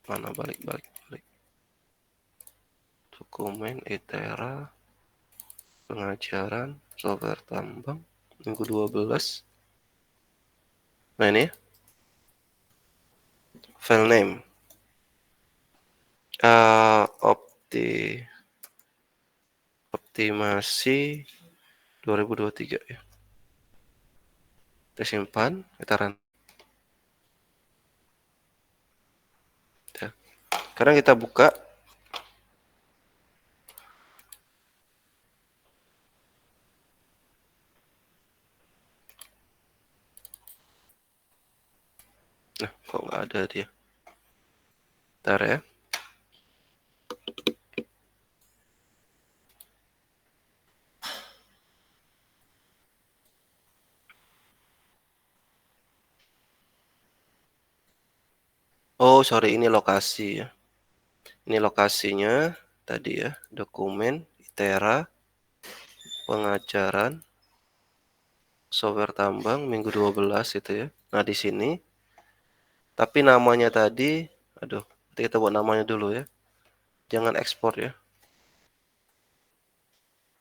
Mana balik. Dokumen ITERA, pengajaran, software tambang, minggu 12. Nah ini ya, file name. Optimasi 2023 ya. Kita simpan, kita run. Ya. Sekarang kita buka. Nah, kok nggak ada dia? Bentar ya. Oh, sorry, ini lokasi ya. Ini lokasinya tadi ya, dokumen, ITERA, pengajaran, software tambang, minggu 12 itu ya. Nah, di sini. Tapi namanya tadi, aduh, kita buat namanya dulu ya. Jangan ekspor ya.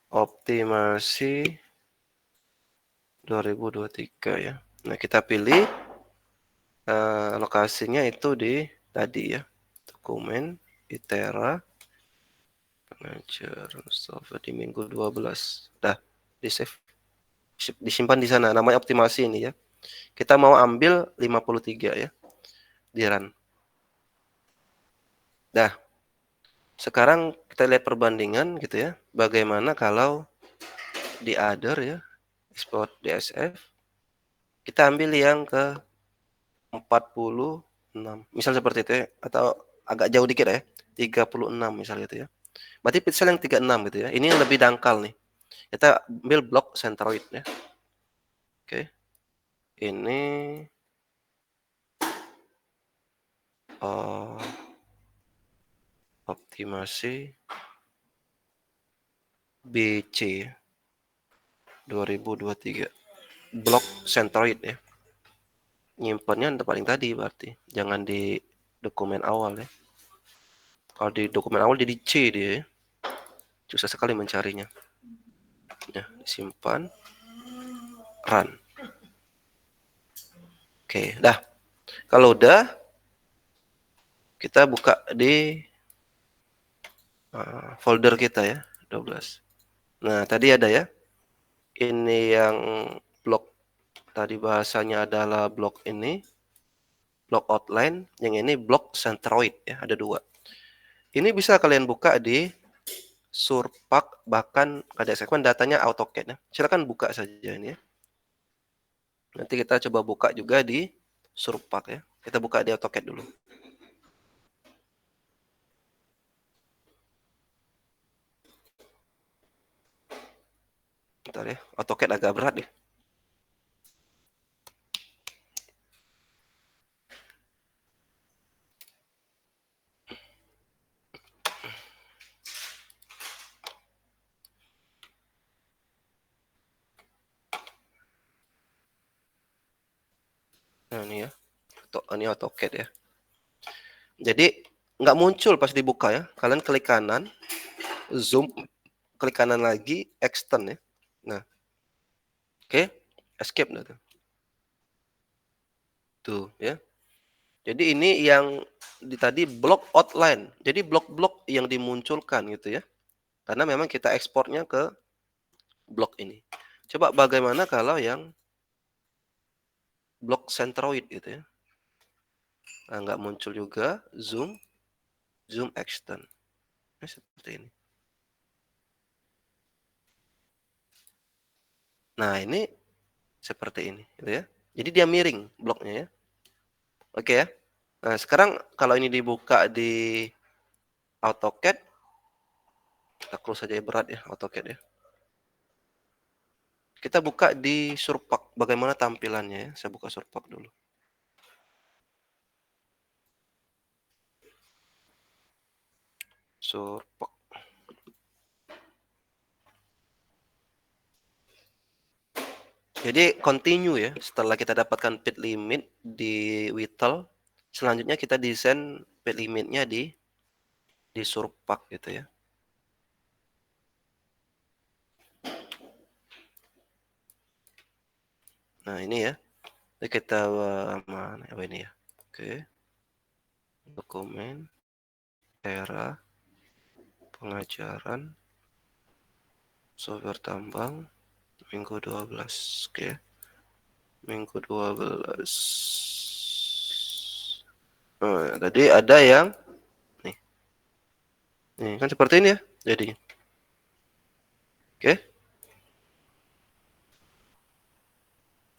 Optimasi 2023 ya. Nah, kita pilih lokasinya itu di tadi ya. Dokumen, ITERA, pengajaran software di minggu 12. Dah, di save. Disimpan di sana, namanya optimasi ini ya. Kita mau ambil 53 ya. Di run. Dah. Sekarang kita lihat perbandingan gitu ya. Bagaimana kalau di other ya, export DSF. Kita ambil yang ke 46. Misal seperti itu ya, atau agak jauh dikit ya. 36 misalnya gitu ya. Berarti pixel yang 36 gitu ya. Ini yang lebih dangkal nih. Kita ambil blok centroid ya. Oke. Ini optimasi BC 2023. Blok centroid ya. Nyimpannya paling tadi berarti. Jangan di dokumen awal ya. Kalau di dokumen awal jadi C dia ya. Susah sekali mencarinya. Ya, disimpan. Run. Oke, dah. Kalau udah, kita buka di folder kita ya, 12. Nah, tadi ada ya. Ini yang blok tadi bahasanya adalah blok ini, blok outline, yang ini blok centroid ya, ada 2. Ini bisa kalian buka di Surpak, bahkan ada segmen datanya AutoCAD ya. Silakan buka saja ini ya. Nanti kita coba buka juga di Surpak ya. Kita buka di AutoCAD dulu. Bentar ya, AutoCAD agak berat ya. Nah ini ya, ini AutoCAD ya. Jadi nggak muncul pas dibuka ya. Kalian klik kanan, zoom, klik kanan lagi, extend ya. Nah, oke, escape nah tuh. Tuh ya. Jadi ini yang tadi blok outline. Jadi blok-blok yang dimunculkan gitu ya. Karena memang kita ekspornya ke blok ini. Coba bagaimana kalau yang blok centroid gitu ya. Nah, nggak muncul juga zoom, zoom extend. Nah, seperti ini. Nah, ini seperti ini gitu ya. Jadi dia miring bloknya ya. Oke ya. Nah, sekarang kalau ini dibuka di AutoCAD, kita close saja ya, berat ya AutoCAD ya. Kita buka di Surpak, bagaimana tampilannya ya. Saya buka Surpak dulu. Surpak. Jadi continue ya, setelah kita dapatkan pit limit di Whittle, selanjutnya kita desain pit limitnya di Surpak gitu ya. Nah ini ya, jadi kita mana apa ini ya? Oke, dokumen, era, pengajaran, software tambang, minggu 12, oke. Minggu 12. Nah, tadi ada yang nih. Nih, kan seperti ini ya jadinya. Oke.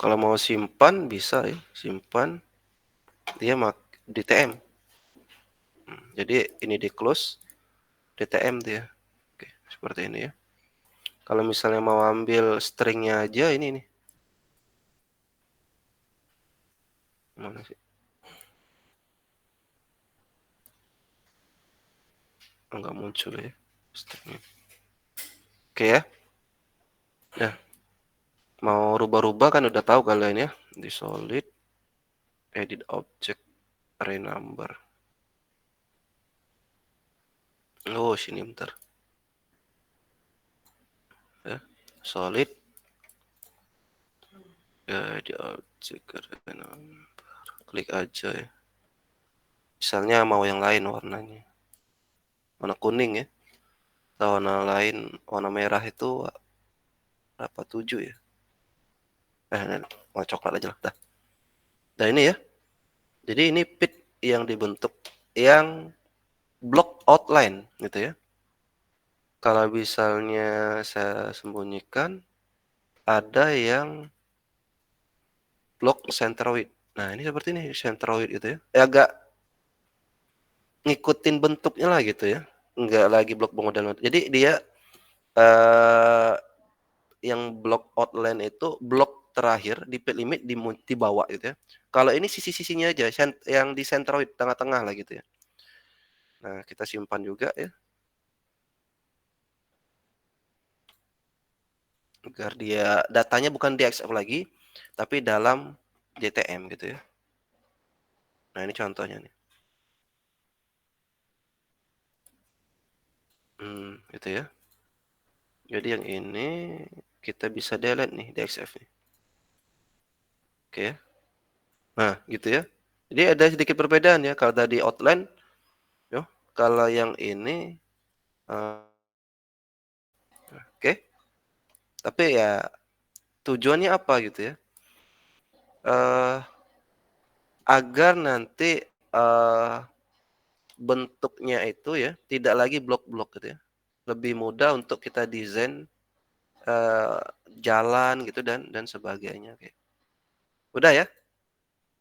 Kalau mau simpan bisa ya, simpan dia di TM. Jadi ini di close DTM dia. Oke, seperti ini ya. Kalau misalnya mau ambil stringnya aja ini nih. Mana sih? Enggak muncul ya stringnya. Oke ya. Nah, mau rubah-rubah kan udah tahu kalian ya. Di solid, edit object, array number. Oh, sini bentar. Ya, solid, ya di object array number. Klik aja ya. Misalnya mau yang lain warnanya. Warna kuning ya. Atau warna lain, warna merah itu berapa? 7 ya. Warna coklat aja lah. Dah. Nah ini ya. Jadi ini pit yang dibentuk yang block outline gitu ya. Kalau misalnya saya sembunyikan ada yang block centroid. Nah, ini seperti ini centroid gitu ya. Agak ngikutin bentuknya lah gitu ya. Enggak lagi blok model. Jadi dia eh yang block outline itu blok terakhir di pit limit di bawah gitu ya. Kalau ini sisi-sisinya aja yang di centroid tengah-tengah lah gitu ya. Nah, kita simpan juga ya agar dia datanya bukan di XF lagi tapi dalam JTM gitu ya. Nah, ini contohnya nih. Gitu ya. Jadi yang ini kita bisa delete nih di XF nih. Oke ya. Nah, gitu ya. Jadi ada sedikit perbedaan ya. Kalau tadi outline, yo, kalau yang ini, oke. Tapi ya tujuannya apa gitu ya? Eh, agar nanti bentuknya itu ya tidak lagi blok-blok gitu ya. Lebih mudah untuk kita desain eh, jalan gitu dan sebagainya. Oke. Udah ya?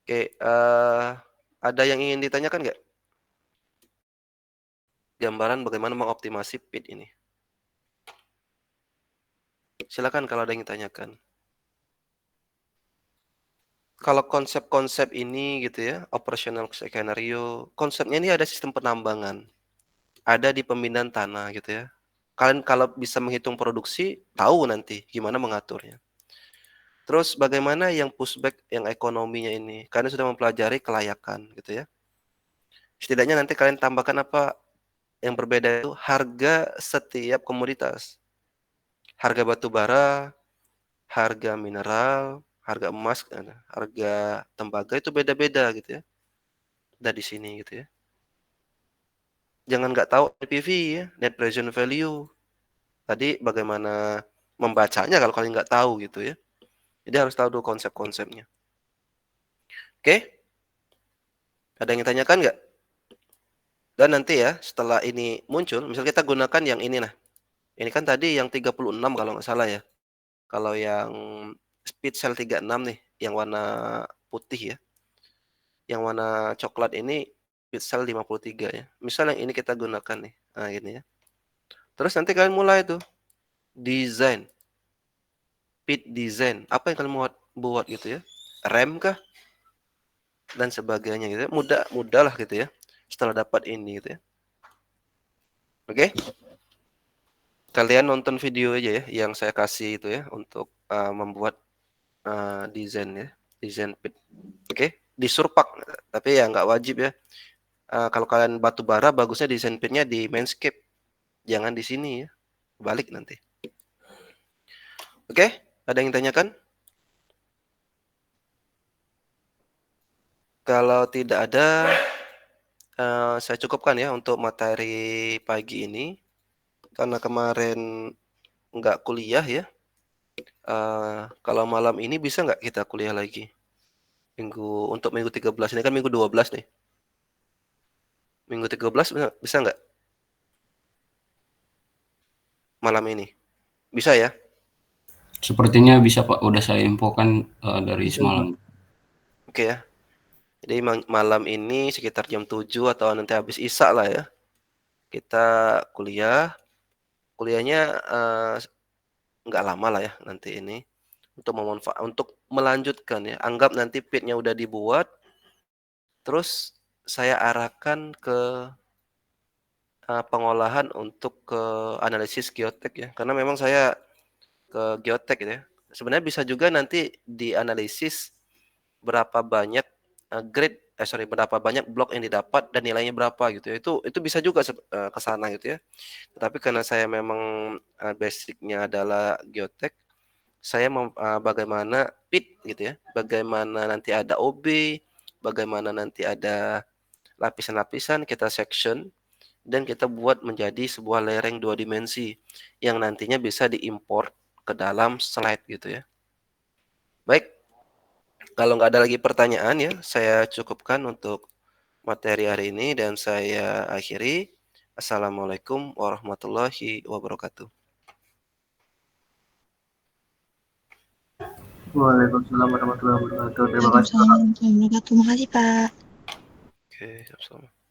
Oke. Ada yang ingin ditanyakan nggak? Gambaran bagaimana mengoptimasi pit ini. Silakan kalau ada yang ditanyakan. Kalau konsep-konsep ini gitu ya, operational skenario, konsepnya ini ada sistem penambangan, ada di pemindahan tanah gitu ya. Kalian kalau bisa menghitung produksi, tahu nanti gimana mengaturnya. Terus bagaimana yang pushback yang ekonominya ini? Kalian sudah mempelajari kelayakan gitu ya. Setidaknya nanti kalian tambahkan apa yang berbeda itu harga setiap komoditas. Harga batu bara, harga mineral, harga emas, harga tembaga itu beda-beda gitu ya. ada di sini gitu ya. Jangan nggak tahu NPV ya, net present value. Tadi bagaimana membacanya kalau kalian nggak tahu gitu ya. Jadi harus tahu dulu konsep-konsepnya. Oke? Ada yang ditanyakan nggak? Dan nanti ya setelah ini muncul, misal kita gunakan yang ini nah. Ini kan tadi yang 36 kalau nggak salah ya. Kalau yang speed cell 36 nih, yang warna putih ya. Yang warna coklat ini speed cell 53 ya. Misal yang ini kita gunakan nih. Nah, gini ya. Terus nanti kalian mulai tuh desain, speed design. Apa yang kalian buat gitu ya? Rem kah? Dan sebagainya gitu ya. Mudah lah gitu ya. Setelah dapat ini gitu ya. Oke? Kalian nonton video aja ya yang saya kasih itu ya untuk membuat desain ya, desain pit. Oke? Di Surpak, tapi ya nggak wajib ya. Kalau kalian batu bara bagusnya desain pitnya di Mainscape. Jangan di sini ya. Balik nanti. Oke? Ada yang tanyakan? Kalau tidak ada, saya cukupkan ya untuk materi pagi ini. Karena kemarin nggak kuliah ya. Kalau malam ini bisa nggak kita kuliah lagi? Untuk minggu 13 ini kan minggu 12 nih. Minggu 13 bisa nggak? Malam ini. Bisa ya? Sepertinya bisa Pak, udah saya infokan dari Bisa, semalam. Oke ya. Jadi malam ini sekitar jam 7 atau nanti habis isya lah ya. Kita kuliah. Kuliahnya nggak lama lah ya nanti ini. Untuk melanjutkan ya. Anggap nanti pitnya udah dibuat. Terus saya arahkan ke pengolahan untuk ke analisis geotek ya. Karena memang saya ke geotek gitu ya. Sebenarnya bisa juga nanti dianalisis berapa banyak berapa banyak blok yang didapat dan nilainya berapa gitu ya. Itu bisa juga ke sana gitu ya. Tetapi karena saya memang basicnya adalah geotek, saya bagaimana pit gitu ya. Bagaimana nanti ada OB, bagaimana nanti ada lapisan-lapisan, kita section dan kita buat menjadi sebuah lereng 2 dimensi yang nantinya bisa diimport ke dalam slide gitu ya. Baik, kalau nggak ada lagi pertanyaan ya, saya cukupkan untuk materi hari ini dan saya akhiri. Assalamualaikum warahmatullahi wabarakatuh. Waalaikumsalam warahmatullahi wabarakatuh. Terima kasih. Waalaikumsalam warahmatullahi wabarakatuh. Makasih, Pak. Oke, sama-sama.